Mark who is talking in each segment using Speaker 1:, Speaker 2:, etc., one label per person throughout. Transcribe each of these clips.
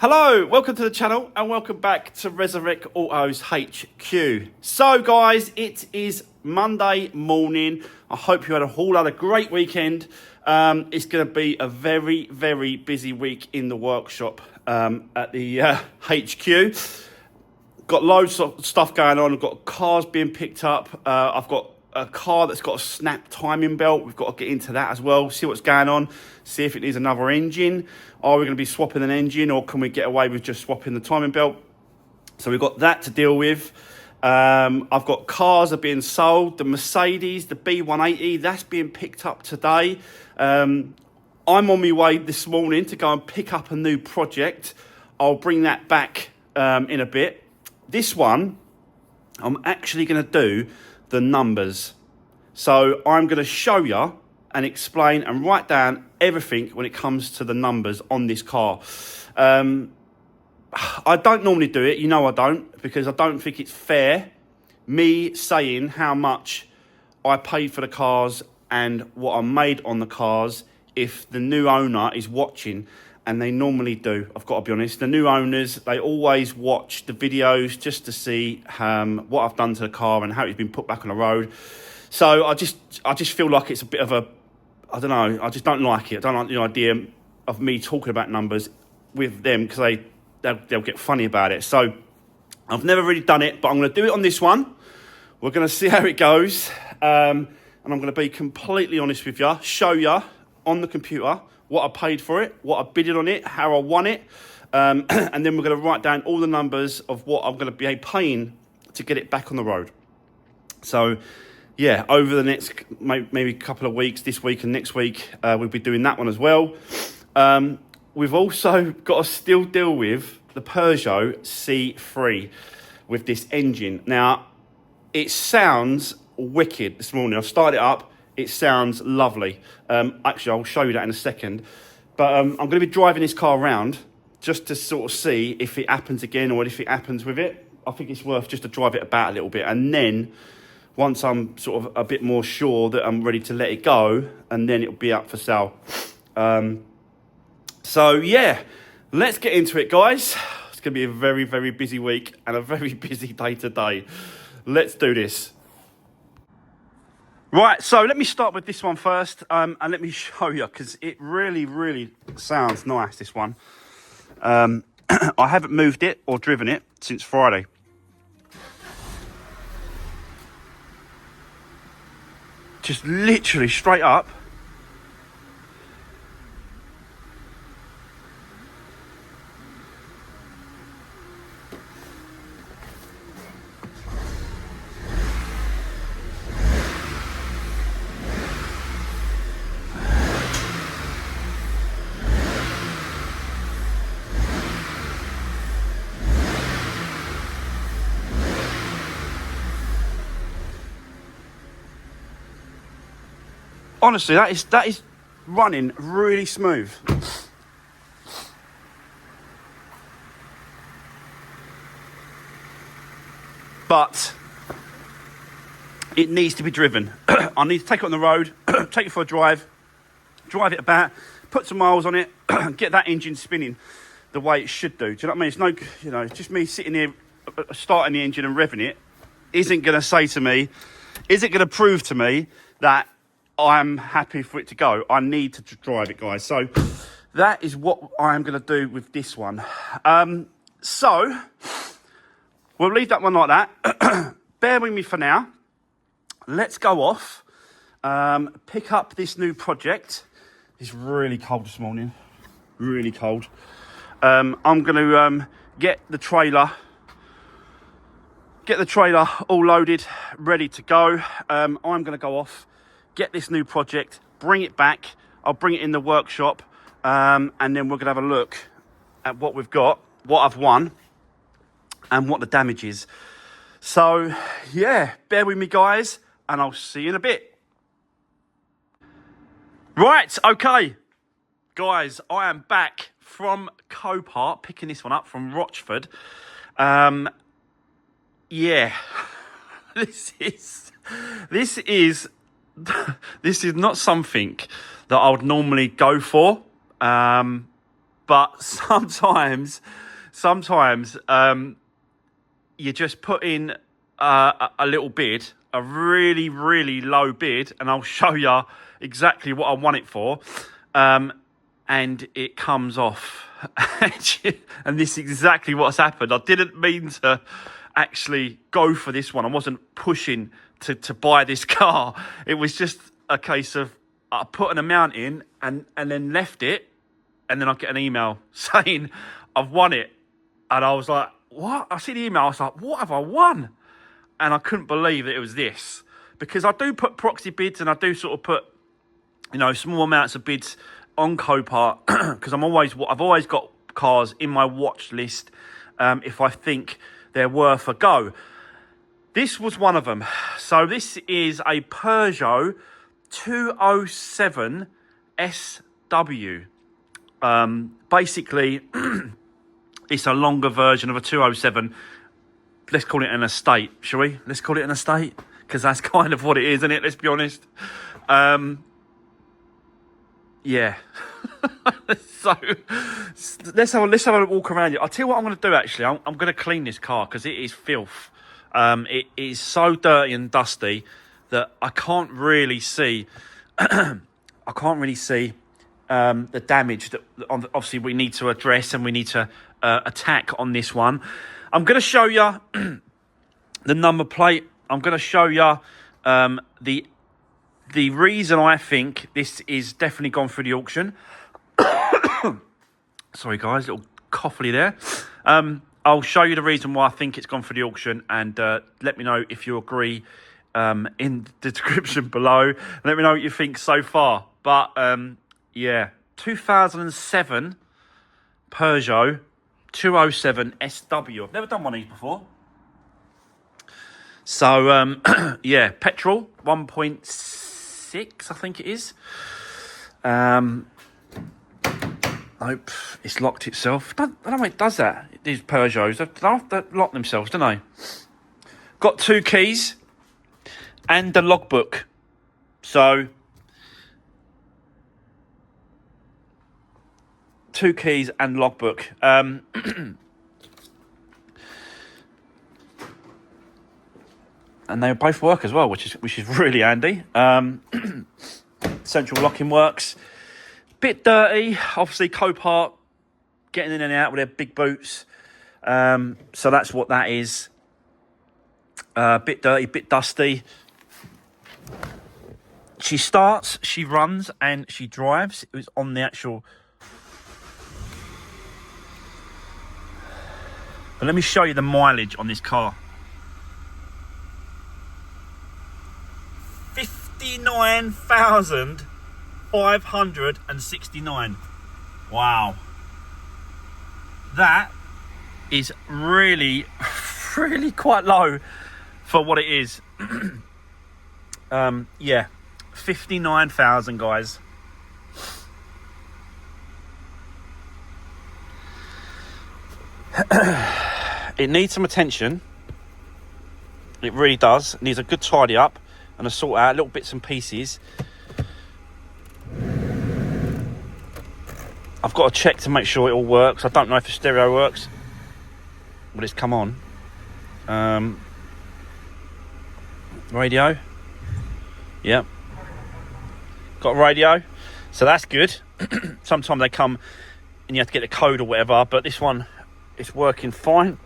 Speaker 1: Hello, welcome to the channel and welcome back to Resurwreck Autos HQ. So guys, it is Monday morning. I hope you had a whole lot of great weekend. It's going to be a very, very busy week in the workshop at the HQ. Got loads of stuff going on. I've got cars being picked up. I've got a car that's got a snap timing belt. We've got to get into that as well, see what's going on, see if it needs another engine. Are we going to be swapping an engine, or can we get away with just swapping the timing belt? So we've got that to deal with. I've got cars that are being sold. The Mercedes, the B180, that's being picked up today. I'm on my way this morning to go and pick up a new project. I'll bring that back in a bit. This one, I'm actually going to do the numbers. So I'm going to show you and explain and write down everything when it comes to the numbers on this car. I don't normally do it, you know I don't, because I don't think it's fair me saying how much I paid for the cars and what I made on the cars if the new owner is watching, and they normally do. I've got to be honest, the new owners, they always watch the videos just to see what I've done to the car and how it's been put back on the road. So I just feel like it's a bit of a, I don't know, I just don't like it. I don't like the idea of me talking about numbers with them, because they'll get funny about it. So I've never really done it, but I'm going to do it on this one. We're going to see how it goes. And I'm going to be completely honest with you, show you on the computer what I paid for it, what I bidded on it, how I won it. And then we're going to write down all the numbers of what I'm going to be paying to get it back on the road. So yeah, over the next maybe couple of weeks, this week and next week, we'll be doing that one as well. We've also got to still deal with the Peugeot C3 with this engine. Now, it sounds wicked this morning. I've started it up. It sounds lovely. Actually, I'll show you that in a second. But I'm going to be driving this car around just to sort of see if it happens again or if it happens with it. I think it's worth just to drive it about a little bit, and then once I'm sort of a bit more sure that I'm ready to let it go, and then it'll be up for sale. So yeah, let's get into it, guys. It's going to be a very, very busy week and a very busy day today. Let's do this. Right, so let me start with this one first, and let me show you, because it really, really sounds nice, this one. I haven't moved it or driven it since Friday. Just literally straight up. Honestly, that is running really smooth. But it needs to be driven. I need to take it on the road, take it for a drive it about, put some miles on it, get that engine spinning the way it should do. Do you know what I mean? It's no, just me sitting here starting the engine and revving it isn't going to say to me, is it going to prove to me that I'm happy for it to go. I need to drive it, guys. So that is what I'm going to do with this one. So we'll leave that one like that. Bear with me for now. Let's go off, pick up this new project. It's really cold this morning, really cold. I'm going to get the trailer all loaded, ready to go. I'm going to go off, get this new project, bring it back. I'll bring it in the workshop, and then we're going to have a look at what we've got, what I've won, and what the damage is. So, yeah, bear with me, guys, and I'll see you in a bit. Right, okay. Guys, I am back from Copart, picking this one up from Rochford. Yeah, this is not something that I would normally go for. But sometimes, you just put in a little bid, a really, really low bid, and I'll show you exactly what I want it for. And it comes off. And this is exactly what's happened. I didn't mean to actually go for this one. I wasn't pushing to buy this car. It was just a case of I put an amount in and then left it. And then I get an email saying I've won it. And I was like, what? I see the email. I was like, what have I won? And I couldn't believe that it was this. Because I do put proxy bids and I do sort of put, small amounts of bids on Copart. Because I've always got cars in my watch list if I think they're worth a go. This was one of them. So this is a Peugeot 207 SW. Basically, it's a longer version of a 207. Let's call it an estate, shall we? Let's call it an estate, because that's kind of what it is, isn't it? Let's be honest. Yeah. So let's have a walk around. I'll tell you what I'm going to do. Actually, I'm going to clean this car because it is filth. It is so dirty and dusty that I can't really see. The damage that obviously we need to address and we need to attack on this one. I'm going to show you the number plate. I'm going to show you the reason I think this is definitely gone through the auction. Sorry guys, little coughly there. I'll show you the reason why I think it's gone through the auction, and let me know if you agree in the description below. Let me know what you think so far. But yeah, 2007 Peugeot 207 SW. I've never done one of these before. So, yeah, petrol, 1.6, I think it is. Nope, it's locked itself. I don't know why it does that. These Peugeots, they lock themselves, don't they? Got 2 keys and the logbook. So, 2 keys and logbook. And they both work as well, which is really handy. Central locking works. Bit dirty, obviously Copart getting in and out with their big boots. So that's what that is. Bit dirty, bit dusty. She starts, she runs, and she drives. It was on the actual... But let me show you the mileage on this car. 59,569. Wow. That is really, really quite low for what it is. Yeah, 59,000, guys. It needs some attention. It really does. It needs a good tidy up and a sort out, little bits and pieces. I've got to check to make sure it all works. I don't know if the stereo works. Will it's come on? Radio. Yep. Got a radio. So that's good. Sometimes they come and you have to get the code or whatever, but this one is working fine.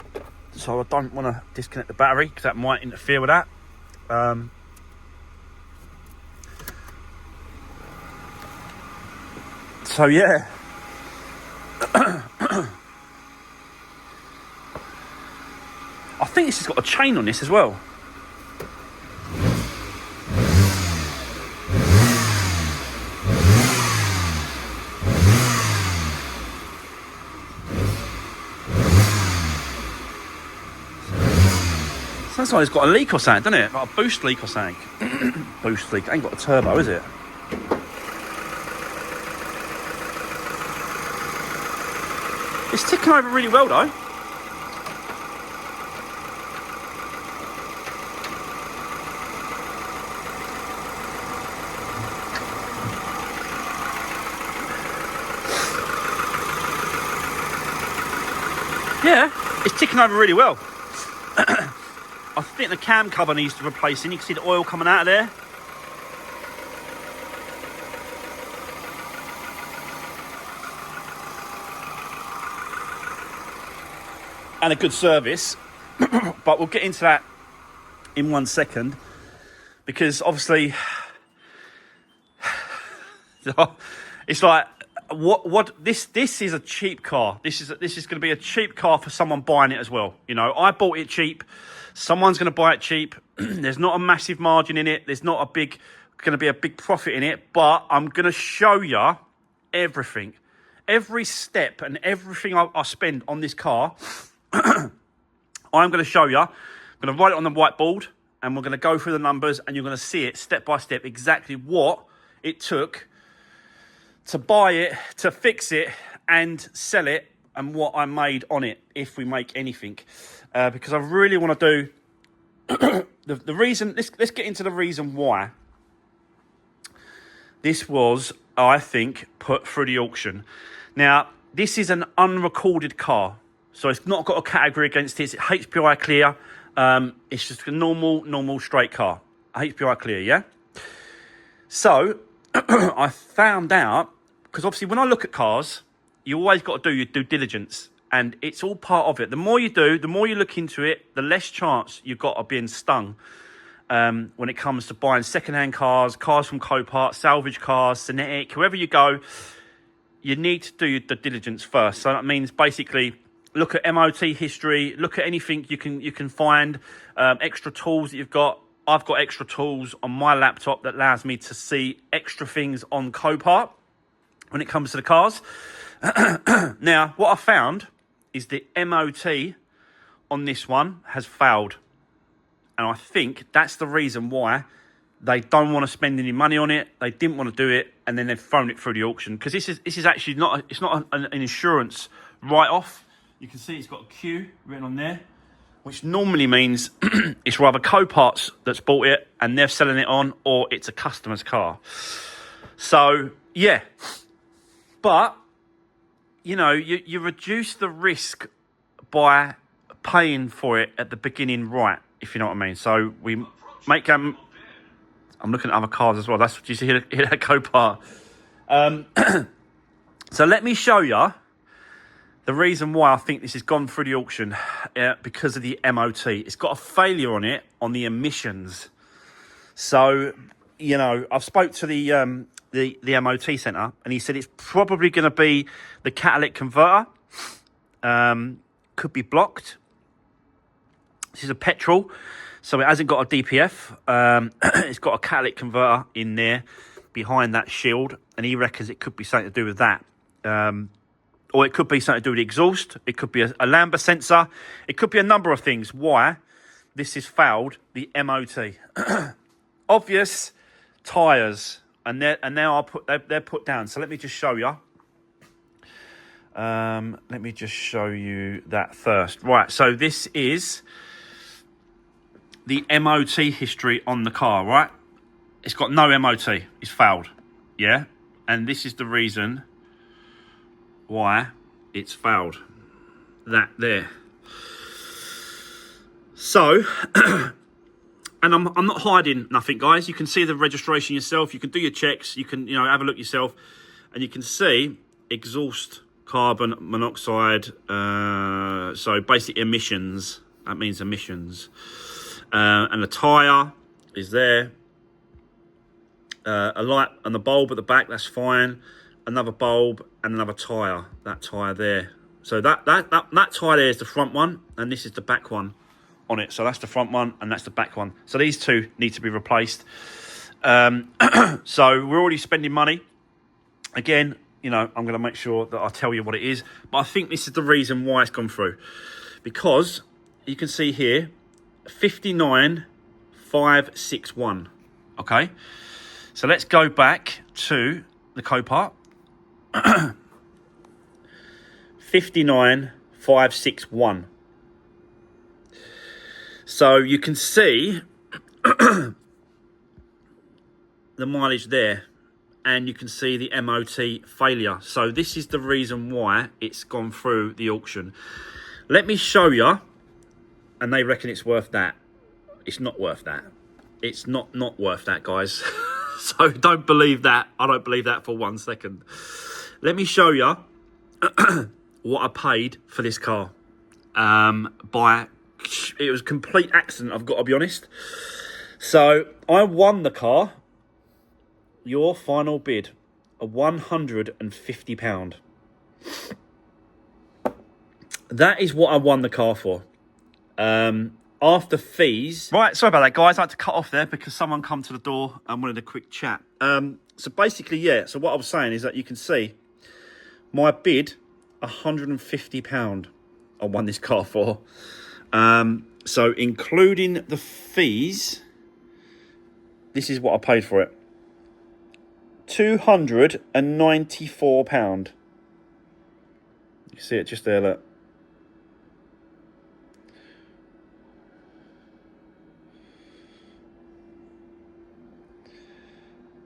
Speaker 1: So I don't want to disconnect the battery because that might interfere with that. So yeah. I think this has got a chain on this as well. Sounds like it's got a leak or something, doesn't it? Like a boost leak or something. Boost leak. It ain't got a turbo, is it? It's ticking over really well, though. Yeah, it's ticking over really well. I think the cam cover needs to replacing. You can see the oil coming out of there. And a good service. But we'll get into that in 1 second. Because obviously, it's like, this is a cheap car. This is going to be a cheap car for someone buying it as well. You know, I bought it cheap. Someone's going to buy it cheap. There's not a massive margin in it. There's not going to be a big profit in it. But I'm going to show you everything, every step, and everything I spend on this car. I'm going to show you. I'm going to write it on the whiteboard, and we're going to go through the numbers, and you're going to see it step by step exactly what it took to buy it, to fix it, and sell it, and what I made on it, if we make anything. Because I really want to do the reason. Let's get into the reason why this was, I think, put through the auction. Now, this is an unrecorded car, so it's not got a category against it. It's HPI clear. It's just a normal straight car. HPI clear, yeah? So, I found out, because obviously when I look at cars, you always got to do your due diligence, and it's all part of it. The more you do, the more you look into it, the less chance you've got of being stung when it comes to buying second-hand cars from Copart, salvage cars, Cinetic, wherever you go, you need to do your due diligence first. So that means basically look at MOT history, look at anything you can find, extra tools that you've got. I've got extra tools on my laptop that allows me to see extra things on Copart when it comes to the cars. Now, what I found is the MOT on this one has failed. And I think that's the reason why they don't want to spend any money on it. They didn't want to do it, and then they've thrown it through the auction. Because this is actually not an insurance write-off. You can see it's got a Q written on there, which normally means it's rather Copart's that's bought it and they're selling it on, or it's a customer's car. So, yeah. But, you know, you reduce the risk by paying for it at the beginning right, if you know what I mean. So we make... I'm looking at other cars as well. That's what you see here at Copart. So let me show you the reason why I think this has gone through the auction, because of the MOT. It's got a failure on it on the emissions. So, you know, I've spoke to the MOT centre, and he said it's probably going to be the catalytic converter. Could be blocked. This is a petrol, so it hasn't got a DPF. It's got a catalytic converter in there behind that shield, and he reckons it could be something to do with that. Or it could be something to do with the exhaust. It could be a lambda sensor. It could be a number of things why this has failed the MOT. Obvious tyres, and now they're put down. So let me just show you. Let me just show you that first. Right, so this is the MOT history on the car, right? It's got no MOT. It's failed, yeah? And this is the reason why it's failed. That there. So, and I'm not hiding nothing, guys. You can see the registration yourself. You can do your checks. You can, have a look yourself, and you can see exhaust carbon monoxide. So basically emissions. That means emissions. And the tyre is there. A light on the bulb at the back. That's fine. Another bulb and another tyre. That tyre there. So that tyre there is the front one, and this is the back one on it. So that's the front one, and that's the back one. So these two need to be replaced. So we're already spending money. Again, I'm going to make sure that I tell you what it is. But I think this is the reason why it's gone through. Because you can see here, 59,561. Okay? So let's go back to the Copart. 59,561. So you can see the mileage there, and you can see the MOT failure. So this is the reason why it's gone through the auction. Let me show you. And they reckon it's worth that. It's not worth that. It's not worth that, guys. So don't believe that. I don't believe that for 1 second. Let me show you what I paid for this car. It was a complete accident, I've got to be honest. So I won the car. Your final bid, £150. That is what I won the car for. After fees. Right, sorry about that, guys. I had to cut off there because someone come to the door and wanted a quick chat. So basically, yeah. So what I was saying is that you can see my bid, £150 I won this car for. So including the fees, this is what I paid for it. £294. You see it just there, look.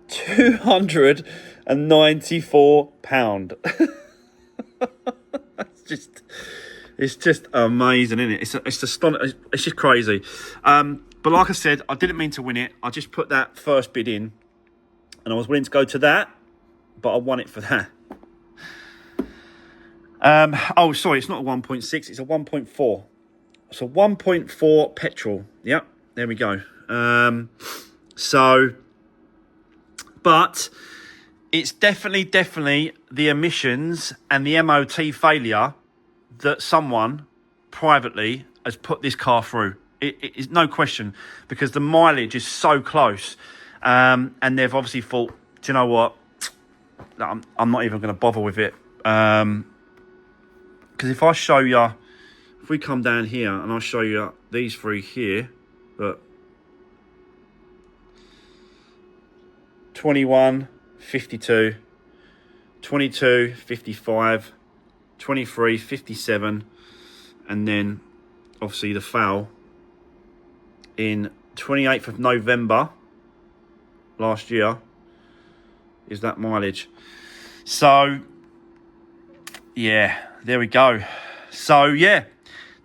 Speaker 1: £294. It's just amazing, isn't it? It's astonishing. It's just crazy. But like I said, I didn't mean to win it. I just put that first bid in, and I was willing to go to that, but I won it for that. Oh, sorry, it's not a 1.6. It's a 1.4. It's a 1.4 petrol. Yep, there we go. But it's definitely the emissions and the MOT failure that someone privately has put this car through. It is no question, because the mileage is so close. And they've obviously thought, do you know what? I'm not even going to bother with it. Because if I show you, if we come down here and I show you these three here, look. 21, 52, 22, 55, 23, 57, and then obviously the foul in 28th of November last year is that mileage. So yeah, there we go. So yeah,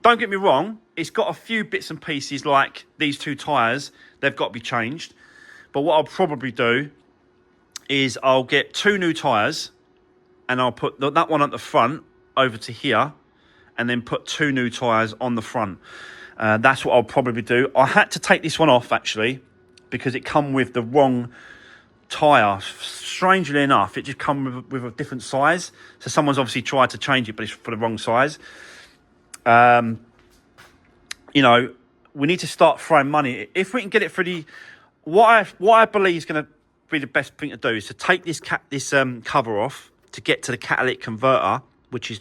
Speaker 1: don't get me wrong, it's got a few bits and pieces like these two tyres, they've got to be changed. But what I'll probably do is I'll get 2 new tyres and I'll put that one at the front over to here and then put 2 new tyres on the front. That's what I'll probably do. I had to take this one off actually because it come with the wrong tyre. Strangely enough, it just come with a different size. So someone's obviously tried to change it, but it's for the wrong size. You know, we need to start throwing money. If we can get it for the... What I believe is going to be the best thing to do is to take this cover off to get to the catalytic converter, which is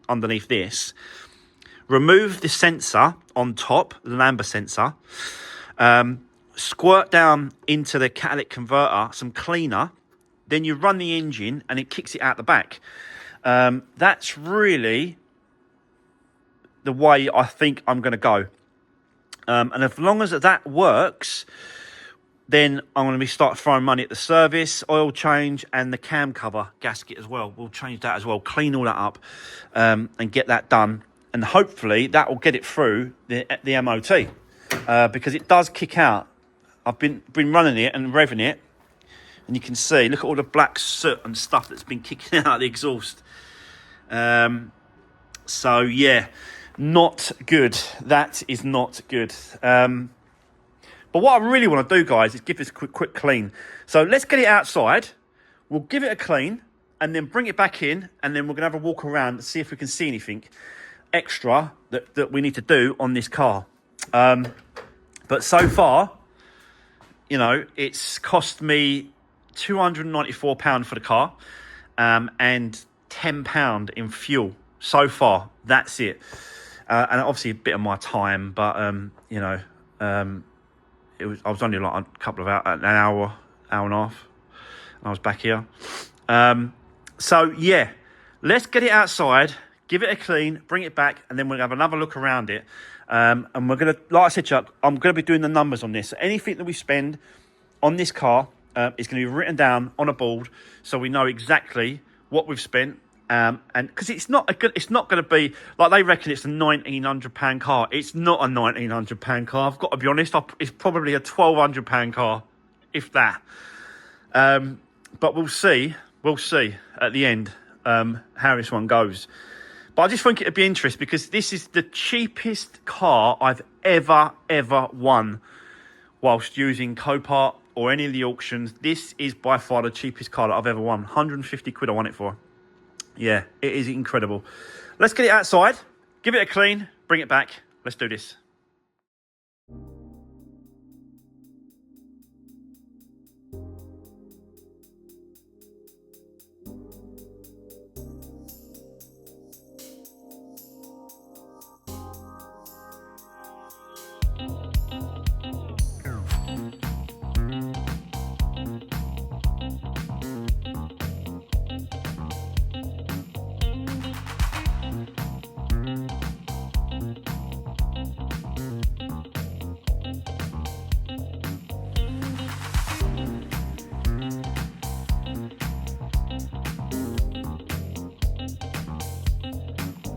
Speaker 1: underneath this. Remove the sensor on top, the lambda sensor. Squirt down into the catalytic converter some cleaner. Then you run the engine and it kicks it out the back. That's really the way I think I'm going to go. And as long as that works, then I'm going to start throwing money at the service, oil change, and the cam cover gasket as well. We'll change that as well, clean all that up, and get that done. And hopefully that will get it through the MOT, because it does kick out. I've been running it and revving it, and you can see, look at all the black soot and stuff that's been kicking out of the exhaust. So yeah, not good. That is not good. But what I really want to do, guys, is give this a quick clean. So let's get it outside. We'll give it a clean and then bring it back in, and then we're going to have a walk around and see if we can see anything extra that we need to do on this car. But so far, you know, it's cost me £294 for the car, and £10 in fuel so far. That's it. And obviously a bit of my time, but, you know... I was only like a couple of hours, an hour and a half, and I was back here. So yeah, let's get it outside, give it a clean, bring it back, and then we'll have another look around it. And we're gonna, like I said, Chuck, I'm gonna be doing the numbers on this. So anything that we spend on this car is gonna be written down on a board, so we know exactly what we've spent And because it's not going to be like they reckon it's a £1,900 car. It's not a £1,900 car. I've got to be honest. It's probably a £1,200 car, if that. But we'll see. We'll see at the end how this one goes. But I just think it'd be interesting because this is the cheapest car I've ever won whilst using Copart or any of the auctions. This is by far the cheapest car that I've ever won. 150 quid I won it for. Yeah, it is incredible. Let's get it outside, give it a clean, bring it back. Let's do this.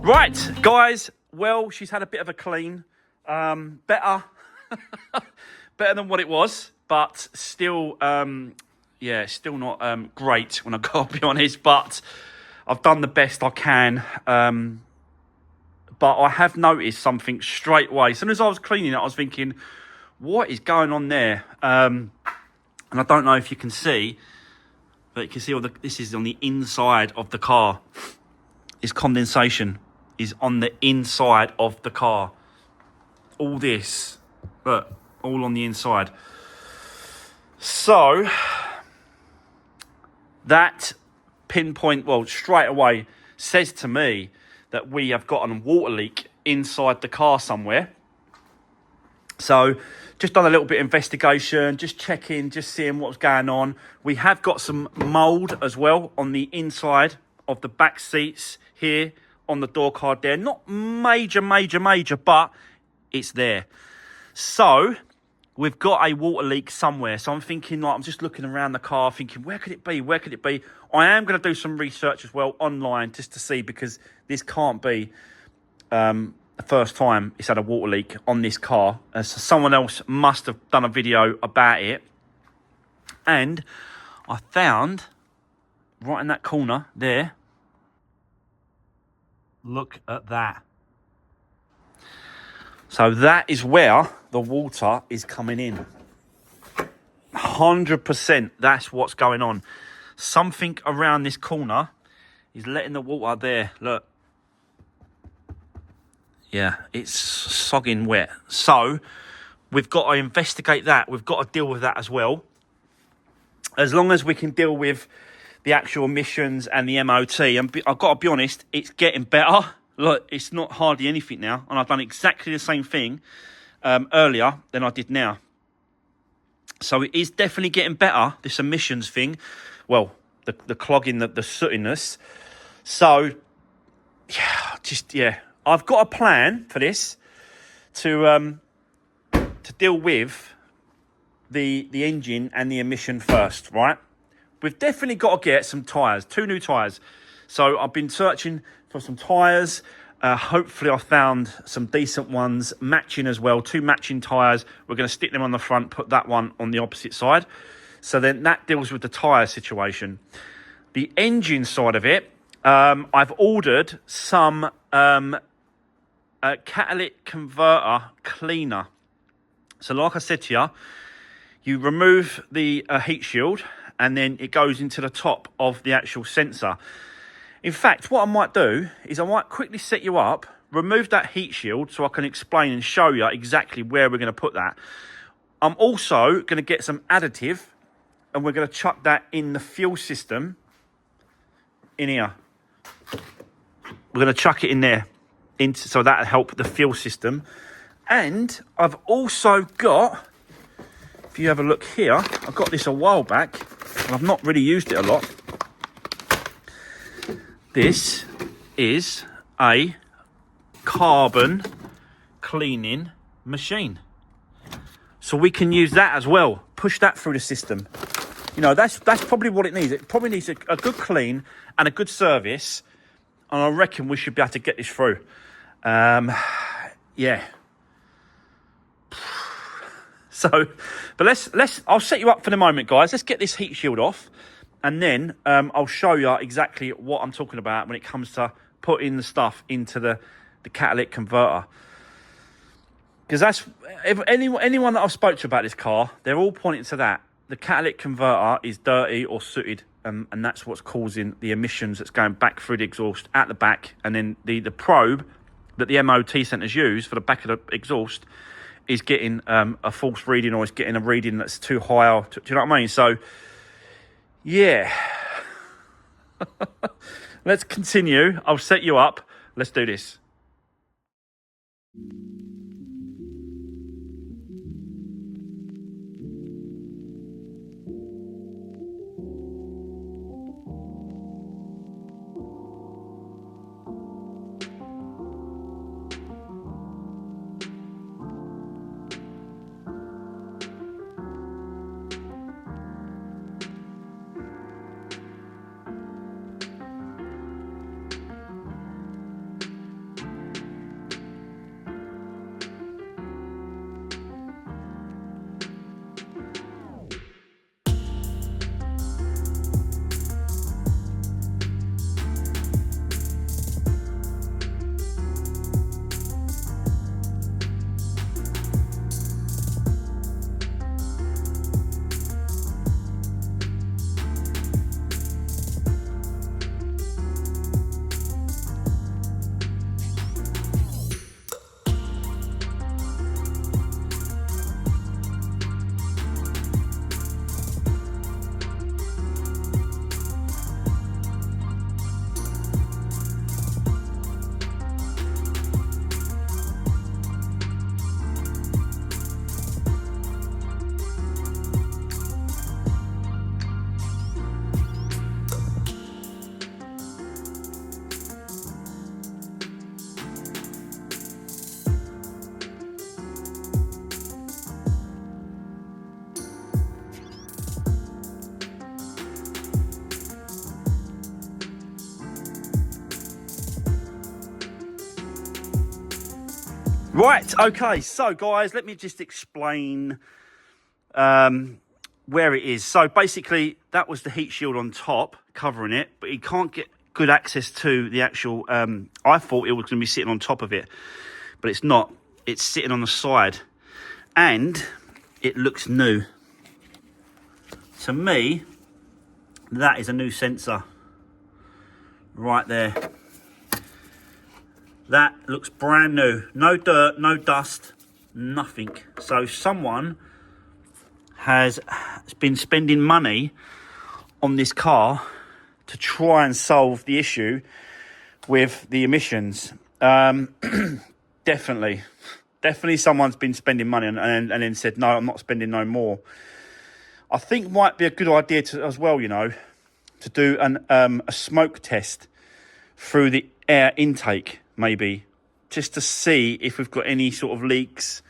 Speaker 1: Right, guys, well, she's had a bit of a clean. Better than what it was, but still, still not great when I gotta be honest, but I've done the best I can. But I have noticed something straight away. As soon as I was cleaning it, I was thinking, what is going on there? And I don't know if you can see, but you can see this is on the inside of the car. This condensation is on the inside of the car. All this, but all on the inside. So that pinpoint, well, straight away says to me that we have got a water leak inside the car somewhere. So just done a little bit of investigation, just checking, just seeing what's going on. We have got some mould as well on the inside of the back seats here on the door card there. Not major, but it's there. So we've got a water leak somewhere. So I'm thinking, like, I'm just looking around the car thinking, where could it be? Where could it be? I am going to do some research as well online just to see, because this can't be the first time it's had a water leak on this car. So someone else must have done a video about it. And I found right in that corner there, look at that. So that is where the water is coming in. 100% that's what's going on. Something around this corner is letting the water there. Look. Yeah, it's sogging wet. So we've got to investigate that. We've got to deal with that as well. As long as we can deal with the actual emissions and the MOT. And I've got to be honest, it's getting better. Look, it's not hardly anything now. And I've done exactly the same thing earlier than I did now. So it is definitely getting better, this emissions thing. Well, the clogging, the sootiness. So, yeah. I've got a plan for this to deal with the engine and the emission first, right? We've definitely got to get some tyres, 2 new tyres. So I've been searching for some tyres. Hopefully I found some decent ones, matching as well. 2 matching tyres. We're going to stick them on the front, put that one on the opposite side. So then that deals with the tyre situation. The engine side of it, I've ordered some catalytic converter cleaner. So like I said to you, you remove the heat shield and then it goes into the top of the actual sensor. In fact, what I might do is I might quickly set you up, remove that heat shield so I can explain and show you exactly where we're going to put that. I'm also going to get some additive and we're going to chuck that in the fuel system in here. We're going to chuck it in there so that'll help the fuel system. And I've also got, if you have a look here, I got this a while back and I've not really used it a lot. This is a carbon cleaning machine. So we can use that as well. Push that through the system. You know, that's probably what it needs. It probably needs a good clean and a good service and I reckon we should be able to get this through. Yeah. So, but I'll set you up for the moment, guys. Let's get this heat shield off, and then I'll show you exactly what I'm talking about when it comes to putting the stuff into the catalytic converter. Because that's, if anyone that I've spoke to about this car, they're all pointing to that. The catalytic converter is dirty or sooted, and that's what's causing the emissions that's going back through the exhaust at the back, and then the probe that the MOT centres use for the back of the exhaust is getting a false reading, or is getting a reading that's too high. Or, do you know what I mean? So, yeah. Let's continue. I'll set you up. Let's do this. Right, okay, so guys, let me just explain where it is. So basically, that was the heat shield on top, covering it, but you can't get good access to the actual, I thought it was going to be sitting on top of it, but it's not. It's sitting on the side, and it looks new. To me, that is a new sensor right there. That looks brand new. No dirt, no dust, nothing. So someone has been spending money on this car to try and solve the issue with the emissions. Definitely someone's been spending money and then said, no, I'm not spending no more. I think might be a good idea as well, you know, to do a smoke test through the air intake, maybe, just to see if we've got any sort of leaks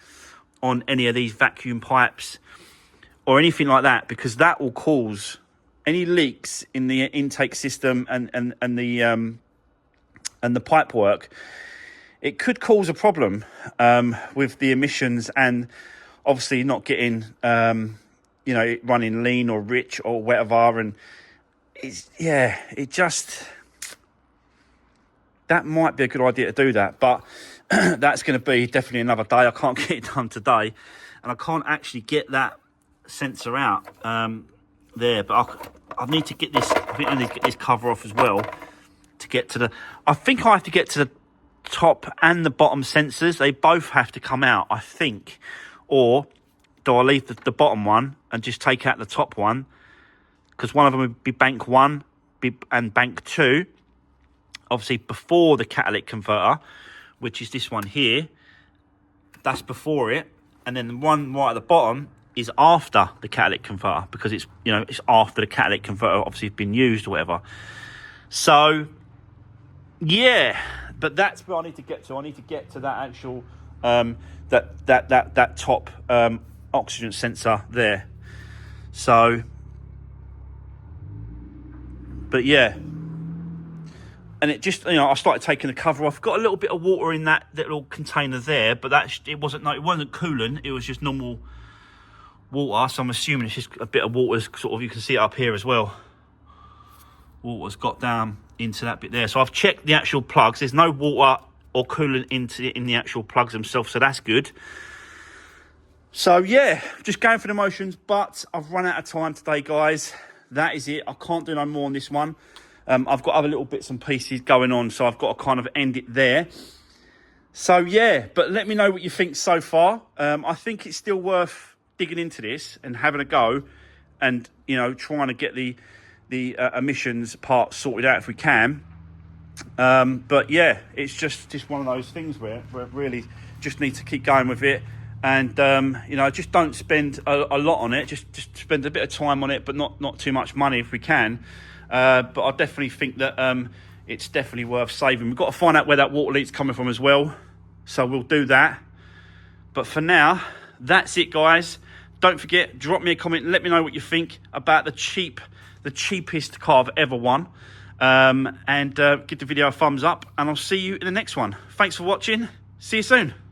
Speaker 1: on any of these vacuum pipes or anything like that, because that will cause any leaks in the intake system and the pipe work. It could cause a problem with the emissions, and obviously not getting you know, it running lean or rich or whatever. And that might be a good idea to do that, but that's going to be definitely another day. I can't get it done today, and I can't actually get that sensor out there. But I need to get this. I think I need to get this cover off as well to get to the. I think I have to get to the top and the bottom sensors. They both have to come out, I think. Or do I leave the bottom one and just take out the top one? Because one of them would be bank 1 and bank 2. Obviously before the catalytic converter, which is this one here. That's before it. And then the one right at the bottom is after the catalytic converter, because it's, you know, it's after the catalytic converter obviously been used or whatever. So yeah, but that's where I need to get to. I need to get to that actual that top oxygen sensor there. So, but yeah, And it just, I started taking the cover off. Got a little bit of water in that little container there, but it wasn't coolant. It was just normal water. So I'm assuming it's just a bit of water, sort of. You can see it up here as well. Water's got down into that bit there. So I've checked the actual plugs. There's no water or coolant in the actual plugs themselves, so that's good. So yeah, just going through the motions, but I've run out of time today, guys. That is it. I can't do no more on this one. I've got other little bits and pieces going on, so I've got to kind of end it there. So yeah, but let me know what you think so far. I think it's still worth digging into this and having a go, and trying to get the emissions part sorted out if we can. But yeah, it's just one of those things where we really just need to keep going with it, and just don't spend a lot on it. Just spend a bit of time on it, but not too much money if we can. But I definitely think that it's definitely worth saving. We've got to find out where that water leak's coming from as well, so we'll do that. But for now, that's it, guys. Don't forget, drop me a comment and let me know what you think about the cheapest car I've ever won, and give the video a thumbs up, and I'll see you in the next one. Thanks for watching. See you soon.